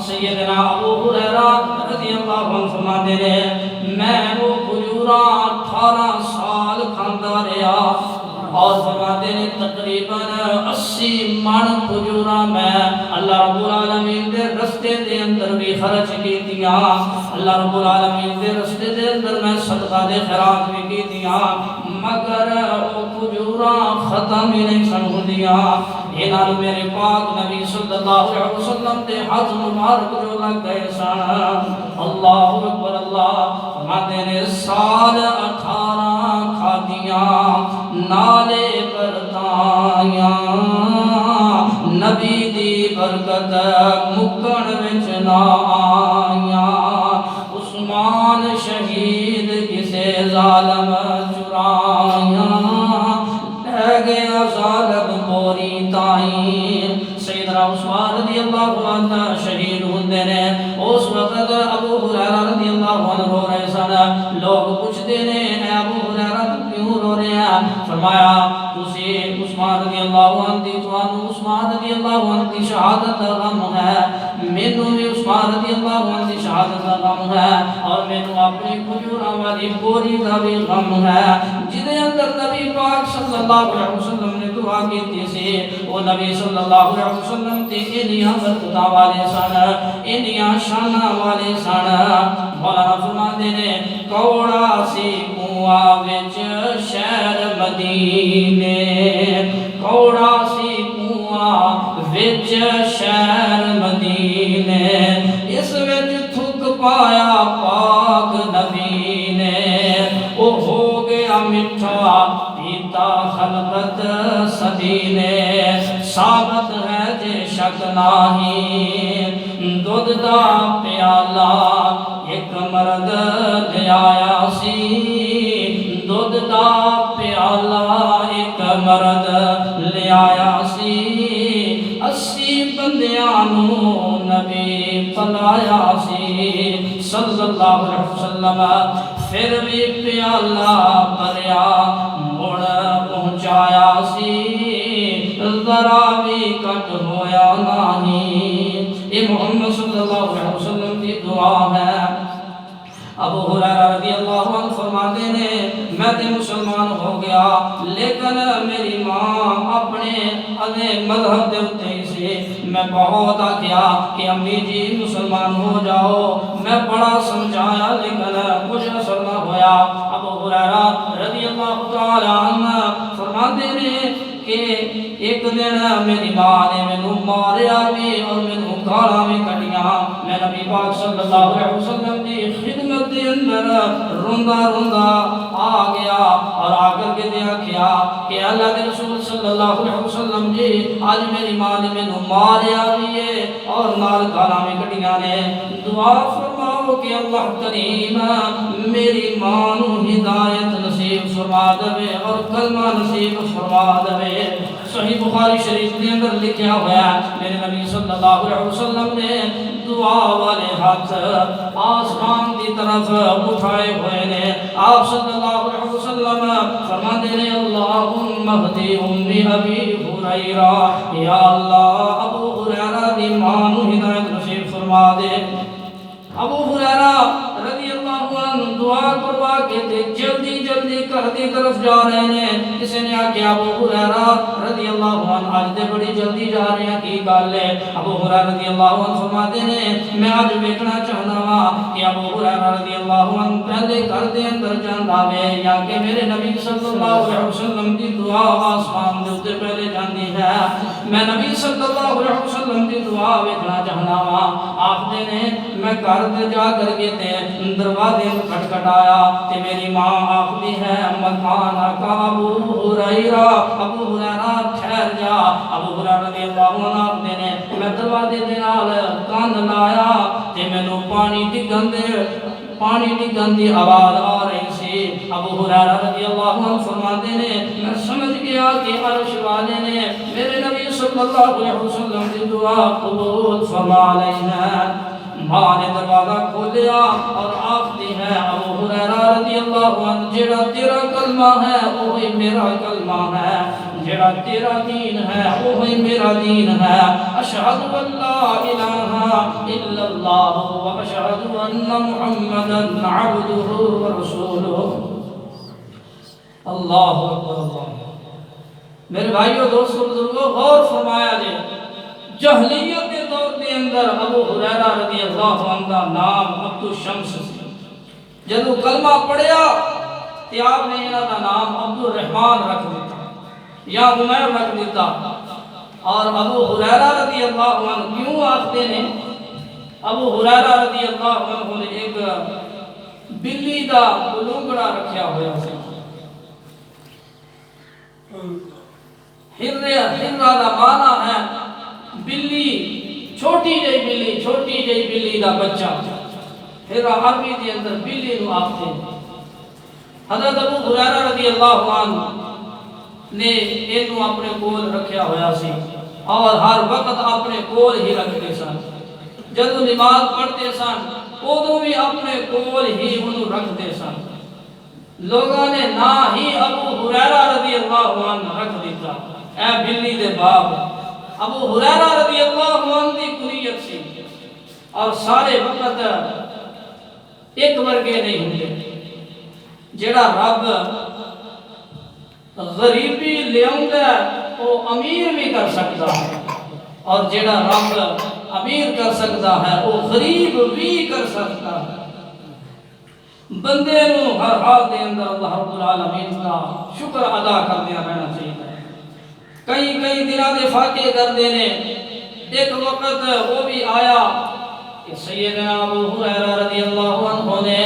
سیدنا ابو ہریرہ رضی اللہ عنہ فرماتے ہیں میں وہ کھجورا 18 سال کھاندا رہا اور فرماتے ہیں تقریباً 80 من کھجورا میں اللہ رب العالمین دے رستے دے اندر بھی خرچ کیتیاں اللہ رب العالمین دے رستے دے اندر میں صدقہ دے خیرات بھی کیتیاں مگر وہ کھجورا ختم ہی نہیں سن ہوندیاں انہاں میرے پاک نبی صلی اللہ علیہ وسلم تے ہاتھ مبارک جو لگ گئے سن اللہ اکبر اللہ فرماتے نے سال 18 کھادیاں نالے برتایاں نبی دی برکت مکن وچ نہ آیاں عثمان شہید کسے ظالم چرایاں لے گیا ظالم بوری تائیں سیدنا عثمان رضی اللہ عنہ شہید ہوندے نے اس وقت ابو ہریرہ رضی اللہ عنہ رو رہے سن لوگ پوچھتے نے اے ابو ہریرہ تو کیوں رو رہے ہیں فرمایا تسی عثمان رضی اللہ عنہ دی توانو عثمان رضی اللہ عنہ دی شہادت دا غم ہے مینوں بھی عثمان رضی اللہ عنہ دی شہادت دا غم ہے اور مینوں اپنی کھجوراں والی بوری دا بھی غم ہے جدے اندر نبی پاک صلی اللہ علیہ وسلم نے دعا کی سی وہ نبی صلی اللہ علیہ وسلم تے انہاں برکتاں والے سن انہاں شاناں والے سن مولانا فرماندے نے کوڑا سی کنواں وچ شہر مدینے کوڑا سی کنواں وچ شہر مدینے اس وچ تھک پایا پاک نبی نے او ہو گیا میٹھا پیتا خلقت سبھی نے ثابت ہے جے شک نہیں دودھ دا پیالہ ایک مرد لے آیا سی دودھ دا پیالہ ایک مرد لے آیا سی 80 بندیاں نو نبی پلایا سی صلی اللہ علیہ وسلم پھر بھی پیالہ بھریا مڑ پہنچایا سی ذرا بھی کٹ ہویا نہیں یہ محمد صلی اللہ علیہ وسلم کی دعا ہے ابو ہریرہ رضی اللہ عنہ فرماتے ہیں میں تے مسلمان ہو گیا لیکن میری ماں اپنے مذہب دے اتے سے میں بہت آکھیا کہ امی جی مسلمان ہو جاؤ میں بڑا سمجھایا لیکن کچھ اثر نہ ہویا ابو ہریرہ رضی اللہ تعالی عنہ فرماتے ہیں کہ ایک دن میری ماں نے مینوں ماریا بھی اور مینوں گالاں بھی کٹیاں میں نبی پاک صلی اللہ علیہ وسلم کی خدمت کے اندر روندا روندا آ گیا اور آ کر کے دیکھا کہ اللہ کے رسول صلی اللہ علیہ وسلم جی آج میری ماں نے مینوں ماریا بھی ہے اور نال گالاں بھی کٹیاں نے دعا فرماؤ کہ اللہ کریم میری ماں نو ہدایت نصیب فرما دے اور کلمہ نصیب فرما دے صحیح بخاری شریف کے اندر لکھا ہوا ہے میرے نبی صلی اللہ علیہ وسلم نے دعا والے ہاتھ آسمان کی طرف اٹھائے ہوئے نے آپ صلی اللہ علیہ وسلم فرماتے ہیں اللہم اہدی امی ابی ہریرہ یا اللہ ابو ہریرہ دی ماں نو ہدایت نصیب فرما دے ابو ہریرہ رضی اللہ عنہ دعا کروا کے تے جلدی جلدی گھر دی طرف جا رہے ہیں کسی نے آکھیا ابو ہریرہ رضی اللہ عنہ آج تے بڑی جلدی جا رہے ہیں کی گل ہے ابو ہریرہ رضی اللہ عنہ فرماتے ہیں میں آج دیکھنا چاہنا وا کہ ابو ہریرہ رضی اللہ عنہ پہلے گھر دے اندر جاندا وے یا کہ میرے نبی صلی اللہ علیہ وسلم دی دعا آسمان دے اوپر پہلے جاندی ہے میں نبی صلی اللہ علیہ وسلم دی دعا دیکھنا چاہنا وا آپ نے میں گھر جا کر کے تے دروازے کو کھٹکھٹایا تے میری ماں آخری ہے مکان کا ابو ہریرہ ٹھہر جا ابو ہریرہ رضی اللہ عنہ نے میں دروازے دے نال کان لایا تے مینوں پانی ڈگن دی آواز آ رہی سی ابو ہریرہ رضی اللہ عنہ فرماتے ہیں میں سمجھ گیا کہ عرش والے نے میرے نبی صلی اللہ علیہ وسلم کی دعا قبول فرما لی ہے ماں نے دروازہ کھولیا اور آخری ہے ابو ہریرہ رضی اللہ عنہ جڑا تیرا کلمہ ہے وہی میرا کلمہ ہے جڑا تیرا دین ہے وہی میرا دین ہے اشہد ان لا الہ الا اللہ واشہد ان محمدا عبدہ ورسولہ اللہ اکبر اللہ۔ میرے بھائیو دوستو بزرگو غور فرمایا جائے جہلیت کے دور کے اندر ابو ہریرہ رضی اللہ عنہ کا نام عبد الشمس سے جدو کلمہ پڑھیا تو آپ نے انہاں کا نام عبد الرحمن رکھ دیتا یا عمیر رکھ دیتا۔ اور ابو ہریرہ رضی اللہ عنہ کیوں آختے ہیں؟ ابو ہریرہ رضی اللہ عنہ نے ایک بلی دا بلونگڑا رکھیا ہویا سے ہرہ دا معنی ہے بلی، چھوٹی جئی بلی دا بچہ۔ ہرہ عربی دے اندر بلی نو آختے ہیں۔ حضرت ابو ہریرہ رضی اللہ عنہ نے اینو اپنے کول رکھیا ہویا سی اور ہر وقت اپنے کول ہی رکھتے سن۔ جدو نماز پڑھتے سن ادو بھی اپنے کول ہی انہوں رکھتے سن۔ لوگوں نے نہ ہی ابو ہریرہ رضی اللہ عنہ رکھ دیتا اے بلی دے باپ۔ ابو ہریرہ رضی اللہ عنہ دی کنیت سی اور سارے وقت ایک ورگے نہیں ہوتے۔ جڑا رب غریبی لے آندا وہ امیر بھی کر سکتا ہے اور جڑا رب امیر کر سکتا ہے وہ غریب بھی کر سکتا ہے۔ بندے نو ہر حال دے اندر اللہ رب العالمین کا شکر ادا کرتے رہنا چاہیے۔ کئی دنوں دے فاقے کر دینے۔ ایک وقت وہ بھی آیا کہ سیدنا ابو ہریرہ رضی اللہ عنہ نے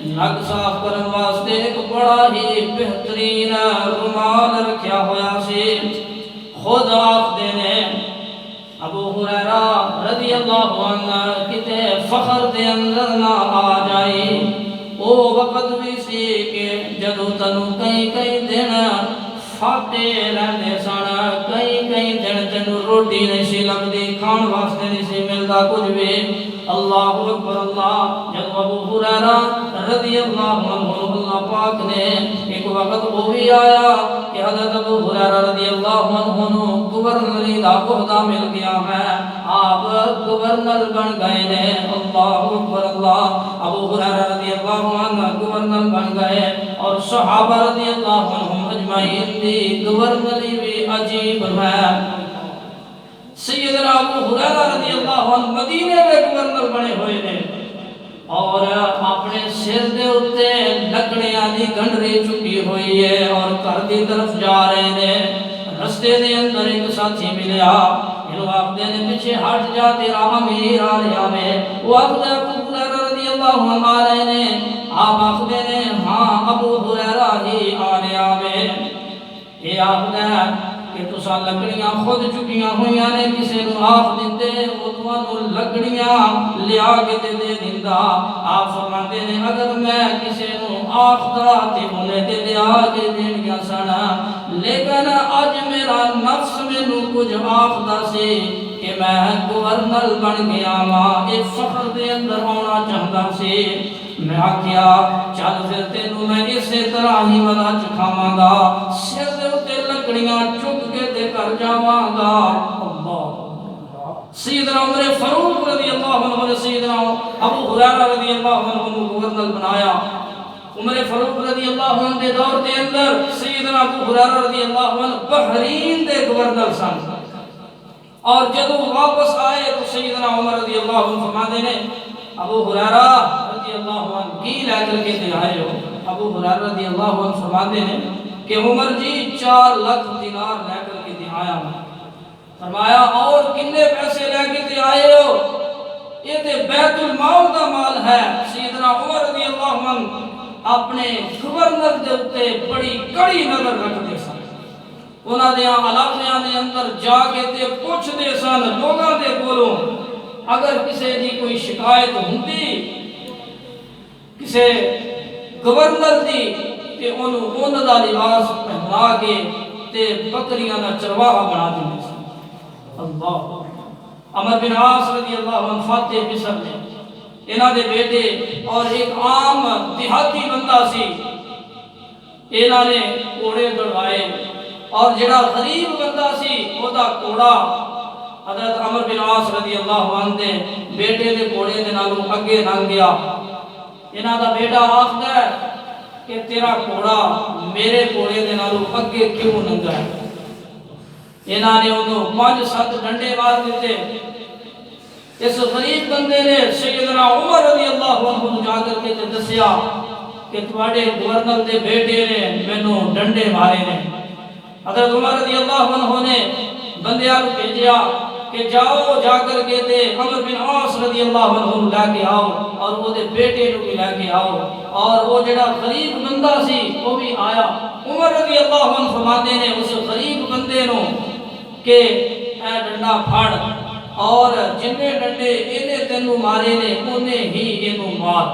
نک صاف کرن واسطے ایک بڑا ہی بہترین رومال رکھیا ہویا سی۔ خود آپ دینے ابو ہریرہ رضی اللہ عنہ کتے فخر دے اندر نہ آ جائی۔ وہ وقت بھی سی کہ جدو تنو کئی دن فاقے رہنے سن، کئی دن تنو روٹی نہیں سی لگدی، کھان واسطے نہیں سی ملتا کچھ بھی۔ اللہ اکبر اللہ۔ جب ابو ہریرہ رضی اللہ عنہ اللہ پاک نے ایک وقت وہ بھی آیا کہ حضرت ابو ہریرہ رضی اللہ عنہ گورنری دا عہدہ مل گیا ہے، آپ گورنر بن گئے نے۔ اللہ اکبر اللہ۔ ابو ہریرہ رضی اللہ عنہ گورنر بن گئے اور صحابہ رضی اللہ عنہم اجمعین دی گورنری بھی عجیب ہے۔ سیدنا ابو ہریرہ رضی اللہ عنہ مدینے میں گورنر بنے ہوئے نے اور اپنے سر دے اتے لکڑیاں دی گنڈری چکی ہوئی ہے اور گھر دی طرف جا رہے نے۔ رستے دے اندر ایک ساتھی ملیا، انہوں آپ دے نے پیچھے ہٹ جا تیرا امیر آ رہا میں۔ وہ آپ دے ابو ہریرہ رضی اللہ عنہ آ رہے نے، آپ دے نے ہاں ابو ہریرہ ہی آ رہا میں۔ یہ آپ دے کہ تسا لکڑیاں خود چکیاں ہوئیاں نے، کسے نو آخ دیتے وہ تمہوں لکڑیاں لیا کے دے دیندا۔ آپ فرماتے ہیں اگر میں کسے نو آخدا تے انہیں تے لیا کے دینیا سنا، لیکن آج میرا نفس میں نو کچھ آخدا سے کہ میں گورنر بن گیا ماں، ایک فخر دے اندر ہونا چاہتا سے۔ میں آکھیا چل پھر تینوں میں اسی طرح ہی ودا چکھاواں گا، سر دے اتے لکڑیاں چک کے دے کر جاواں گا۔ اللہ سیدنا عمر فاروق رضی اللہ عنہ نے سیدنا ابو ہریرہ رضی اللہ عنہ کو گورنر بنایا۔ عمر فاروق رضی اللہ عنہ کے دور کے اندر سیدنا ابو ہریرہ رضی اللہ عنہ بحرین دے گورنر سن اور جدو واپس آئے تو سیدنا عمر رضی اللہ عنہ فرماتے ہیں ابو ہریرہ رضی اللہ عنہ کی لے کر کے دے آئے ہو؟ ابو ہریرہ رضی اللہ عنہ فرماتے ہیں کہ عمر جی 4 لاکھ دینار لے کر کے دے آیا ہوں۔ فرمایا اور کنے پیسے لے کے دے آئے ہو؟ یہ تے بیت المال دا مال ہے۔ سیدنا عمر رضی اللہ عنہ اپنے گورنر دے اتے بڑی کڑی نظر رکھتے سن، انہاں دے علاقیاں دے اندر جا کے تے پوچھ دے سن لوگاں دے کولوں، اگر کسے دی کوئی شکایت ہوندی کسے گورنر دی تے انہوں اون دا لباس پہنا کے تے بکریاں دا چرواہا بنا دیندے سن۔ اللہ عمر بن عاص رضی اللہ عنہ فاتح مصر نے انہاں دے بیٹے اور ایک عام دیہاتی بندہ سی، انہاں نے گھوڑے دوڑائے اور جڑا غریب بندہ سی او دا کوڑا حضرت عمر بن عاص رضی اللہ عنہ دے بیٹے دے کوڑے دے نالوں اگے لنگ گیا. انہاں دا بیٹا آکھدا ہے کہ تیرا کوڑا میرے کوڑے دے نالوں اگے کیوں لنگا ہے؟ انہاں نے انہوں 5-7 ڈنڈے مار دیتے. اس غریب بندے نے سیدنا عمر رضی اللہ عنہ کو جا کر کے دسیا کہ تواڈے گورنر دے بیٹے نے مینوں ڈنڈے مارے نے. حضرت عمر رضی اللہ عنہ نے بندیاں کو بھیجیا کہ جاؤ جا کر کے تے عمر بن عاص رضی اللہ عنہ لے کے آؤ اور وہ دے بیٹے کو بھی لے کے آؤ. اور وہ جڑا غریب بندہ سی وہ بھی آیا. عمر رضی اللہ عنہ فرماتے نے اس غریب بندے نو کہ اے ڈنڈا پھڑ اور جنے ڈنڈے انہیں تینوں مارے نے انہیں ہی انہوں مار.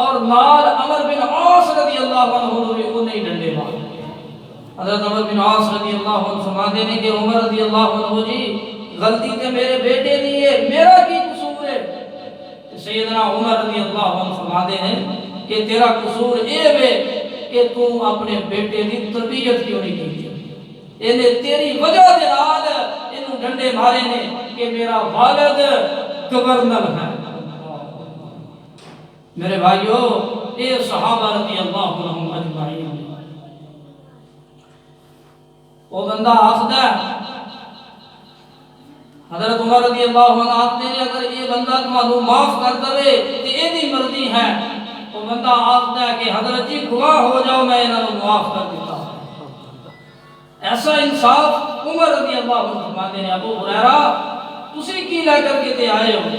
اور نال عمر بن عاص رضی اللہ عنہ نے انہیں ڈنڈے مار. حضرت عمر بن عاص رضی اللہ عنہ فرماتے ہیں کہ عمر رضی اللہ عنہ جی غلطی تے میرے بیٹے دی ہے, میرا کی قصور ہے؟ سیدنا عمر رضی اللہ عنہ فرماتے ہیں کہ تیرا قصور یہ ہے کہ تو اپنے بیٹے دی تربیت کیوں نہیں کی. انہیں تیری وجہ دے نال انہوں ڈنڈے مارے نے کہ میرا والد گورنر ہے. میرے بھائیو اے صحابہ رضی اللہ عنہم اجمعین. وہ بندہ آخدا ہے حضرت عمر رضی اللہ عنہ آخدے نے اگر یہ بندہ تمہاروں معاف کر دے تو یہ دی مرضی ہے. وہ بندہ آخدا ہے کہ حضرت جی گواہ ہو جاؤ میں انہوں معاف کر دیتا. ایسا انصاف عمر رضی اللہ عنہ فرماتے ہیں ابو ہریرہ تسی کی لے کر کے تے آئے ہو؟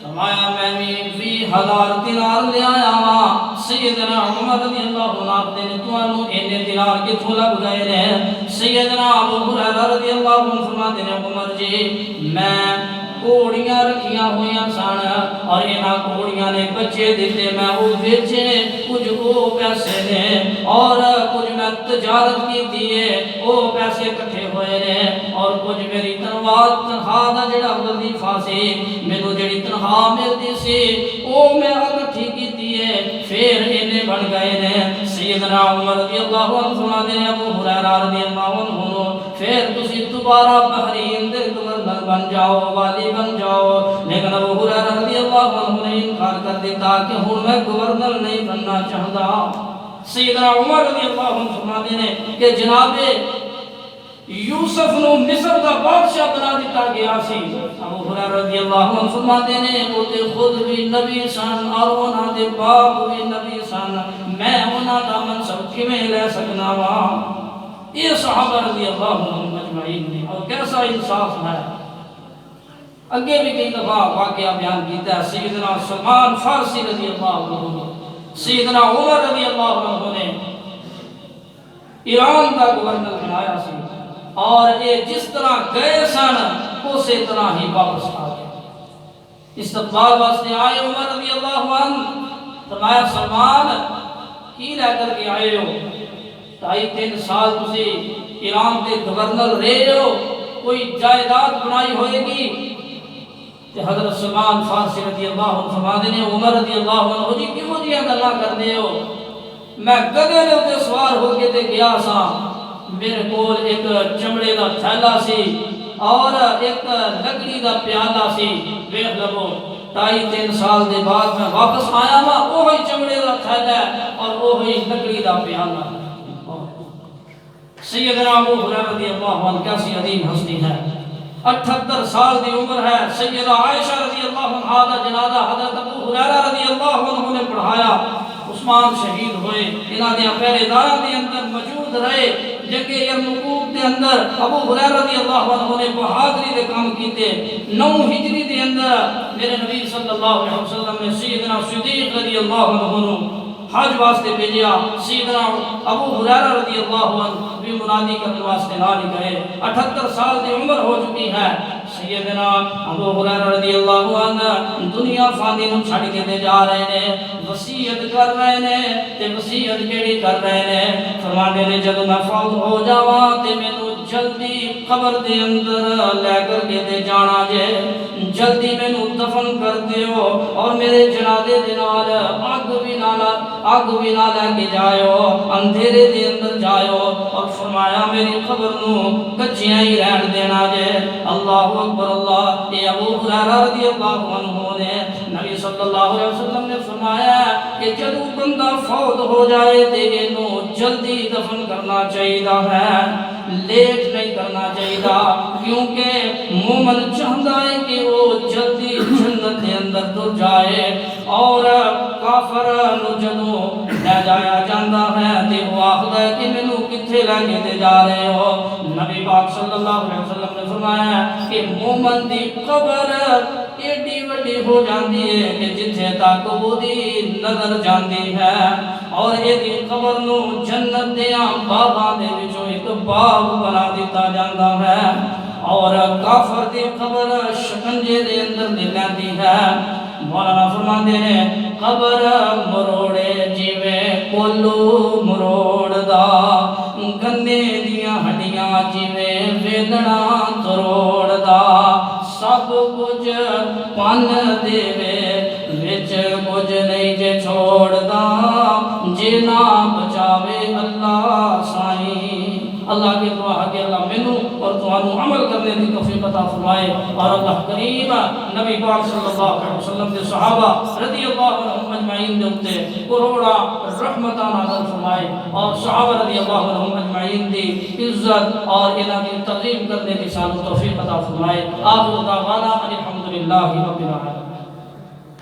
فرمایا میں بھی 20,000 دینار لے آیا ہاں. سیدنا عمر رضی اللہ عنہ آخدے نے تمہوں اینے دینار کتھوں لگ گئے نے؟ سیدنا ابو ہریرہ رضی اللہ عنہ فرماتے ہیں عمر جی میں کوڑیاں رکھیاں ہویاں سن اور انہاں کوڑیاں نے بچے دیتے میں وہ بیچے کچھ وہ پیسے نے اور کچھ میں تجارت کی دیئے وہ پیسے کٹھے ہوئے نے اور کچھ میری تنخواہ دا جڑا وظیفہ سی مینوں جڑی تنخواہ ملتی سی وہ میں اکٹھی کی دیئے پھر انہیں بن گئے نے. سیدنا عمر رضی اللہ عنہ فرماتے ہیں ابو ہریرہ رضی اللہ عنہ پھر تسی دوبارہ بحرین دے گورنر بن جاؤ والی بن جاؤ. لیکن ابو ہریرہ رضی اللہ عنہ نے انکار کر دیتا کہ ہوں میں گورنر نہیں بننا چاہتا. سیدنا عمر رضی اللہ عنہ فرماتے ہیں کہ جناب یوسف نو مصر دا بادشاہ بنا دیتا گیا سی. ابو ہریرہ رضی اللہ عنہ فرماتے ہیں وہ تے خود بھی نبی سن اور انہاں دے باپ بھی نبی سن, میں انہاں دا منصب کیویں لے سکنا وا؟ یہ صحابہ رضی اللہ عنہم اجمعین نے اور کیسا انصاف ہے. اگے بھی کئی دفعہ واقعہ بیان کیتا ہے. سیدنا سلمان فارسی رضی اللہ عنہ سیدنا عمر رضی اللہ عنہ نے ایران کا گورنر بنایا سی اور یہ جس طرح گئے سن اسی طرح ہی واپس آ گئے. استقبال واسطے آئے عمر رضی اللہ عنہ. فرمایا سلمان کی لے کر کے آئے ہو؟ 2.5-3 سال تسی ایران کے گورنر رہے ہو, کوئی جائیداد بنائی ہوئے گی؟ کہ حضرت سلمان فارسی رضی اللہ عنہ فرماتے ہیں عمر رضی اللہ عنہ جی کیوں جی گلاں کرتے ہو؟ میں گدھے دے تے سوار ہو کے تے گیا سا, میرے کول ایک چمڑے دا تھیلا سی اور ایک لکڑی دا پیالہ سی. ویکھ لو 2.5-3 سال دے بعد میں واپس آیا وا وہی چمڑے دا تھیلا اور وہی لکڑی دا پیالہ. سیدنا ابو ہریرہ رضی اللہ عنہ کیسی عظیم ہستی ہے. 78 سال دی عمر ہے. سیدہ عائشہ رضی اللہ عنہا دا جنازہ حضرت ابو ہریرہ رضی اللہ عنہ نے پڑھایا. عثمان شہید ہوئے, انہاں دے پہرے داراں دے اندر موجود رہے. جنگ یرموک دے اندر ابو ہریرہ رضی اللہ عنہ نے بہادری دے کام کیتے. 9 ہجری دے اندر میرے نبی صلی اللہ علیہ وسلم نے سیدنا صدیق رضی اللہ عنہ حج واسطے بھیجیا. سیدنا ابو ہریرہ رضی اللہ عنہ بھی منادی کرنے واسطے نال گئے. 78 سال دی عمر ہو چکی ہے. سیدنا ابو ہریرہ رضی اللہ عنہ دنیا فانی نو چھڑ کے تے جا رہے نے, وصیت کر رہے نے. تے وصیت کیڑی کر رہے نے؟ فرمانے نے جب میں فوت ہو جاواں تے مینوں جلدی قبر دے اندر لے کر کے تے جانا جے. جلدی مینوں دفن کر دیو اور میرے جنازے دے نال اگ بھی نہ لے کے جائیو، اندھیرے دے اندر جائیو، اور فرمایا میری قبر نو کچیاں ہی رہن دینا جے۔ اللہ اکبر اللہ۔ یہ ابو ہریرہ رضی اللہ عنہ نے نبی صلی اللہ علیہ وسلم نے فرمایا کہ جب بندہ فوت ہو جائے تے اینوں جلدی دفن کرنا چاہیے ہے، لیٹ نہیں کرنا چاہیے، کیونکہ مومن چاہتا ہے کہ وہ جلدی جنت کے اندر تو جائے، اور کافر نو جدوں لے جایا جاتا ہے تے وہ آخدا ہے کہ مینوں کتھے لے کے تے جا رہے ہو؟ نبی پاک صلی اللہ علیہ وسلم نے فرمایا کہ مومن دی قبر ایڈی وڈی ہو جاندی ہے کہ جتھے تک وہ دی نظر جاندی ہے، اور ایدی قبر نو جنت دیاں باغاں دے وچوں ایک باغ بنا دیتا جاندا ہے، اور کافر دی قبر شکنجے دے اندر لگاندی ہے۔ مولانا فرماندے ہیں قبر مروڑے جیویں کولو مروڑ دا، گنے دیاں ہڈیاں جیویں ویلنا تروڑ دا، سب کچھ پن دیوے وچ کچھ نہیں جے چھوڑ دا، جے نہ بچاوے اللہ سائیں۔ اللہ کی دعا ہے کہ اللہ منوں اور تمہاروں عمل کرنے کی توفیق عطا فرمائے، اور اللہ کریم نبی پاک صلی اللہ علیہ وسلم کے صحابہ رضی اللہ عنہم اجمعین دے اوتے کروڑا رحمتاں نازل فرمائے، اور صحابہ رضی اللہ عنہم اجمعین دی عزت اور انہاں کی تعظیم کرنے کی سانوں توفیق عطا فرمائے۔ آخر دعوانا الحمدللہ رب العالمین۔